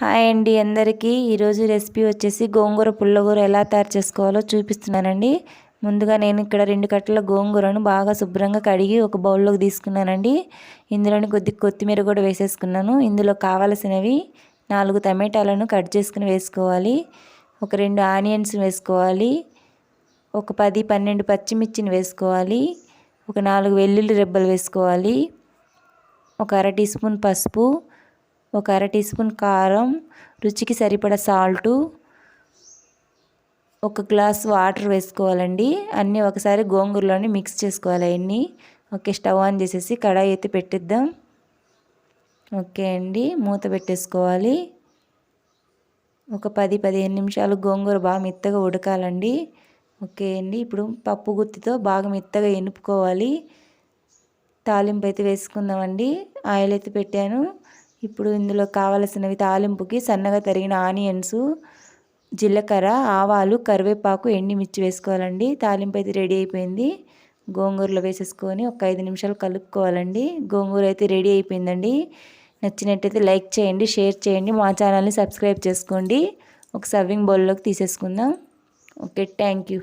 Hi అండి అందరికీ ఈరోజు రెసిపీ వచ్చేసి గోంగూర పుల్లగూర ఎలా తయారు చేసుకోవాలో చూపిస్తున్నానండి. ముందుగా నేను ఇక్కడ 2 కట్టల గోంగూరను బాగా శుభ్రంగా కడిగి ఒక బౌల్లోకి తీసుకున్నానండి. ఇందులోని కొత్తిమీర కూడా వేసేసుకున్నాను. ఇందులో కావాల్సినవి 4 టమాటాలను కట్ చేసుకుని వేసుకోవాలి. ఒక 2 ఆనియన్స్ వేసుకోవాలి. ఒక 10-12 పచ్చిమిర్చిని వేసుకోవాలి. ఒక 4 వెల్లుల్లి రెబ్బలు వేసుకోవాలి. ఒక అర టీ స్పూన్ పసుపు, ఒక అర టీ స్పూన్ కారం, రుచికి సరిపడా సాల్టు, ఒక గ్లాస్ వాటర్ వేసుకోవాలండి. అన్నీ ఒకసారి గోంగూరలోని మిక్స్ చేసుకోవాలి. అవన్నీ ఓకే. స్టవ్ ఆన్ చేసేసి కడాయి అయితే పెట్టిద్దాం. ఓకే అండి, మూత పెట్టేసుకోవాలి. ఒక 10-15 నిమిషాలు గోంగూర బాగా మెత్తగా ఉడకాలండి. ఓకే అండి, ఇప్పుడు పప్పు గుత్తితో బాగా మెత్తగా ఎనుపుకోవాలి. తాలింపు అయితే వేసుకుందామండి. ఆయిల్ అయితే పెట్టాను. ఇప్పుడు ఇందులో కావలసినవి తాలింపుకి సన్నగా తరిగిన ఆనియన్స్, జీలకర్ర, ఆవాలు, కరివేపాకు, ఎండుమిర్చి వేసుకోవాలండి. తాలింపు అయితే రెడీ అయిపోయింది. గోంగూరలో వేసేసుకొని ఒక 5 నిమిషాలు కలుపుకోవాలండి. గోంగూర అయితే రెడీ అయిపోయిందండి. నచ్చినట్టయితే లైక్ చేయండి, షేర్ చేయండి, మా ఛానల్ని సబ్స్క్రైబ్ చేసుకోండి. ఒక సర్వింగ్ బౌల్లోకి తీసేసుకుందాం. Okay, thank you.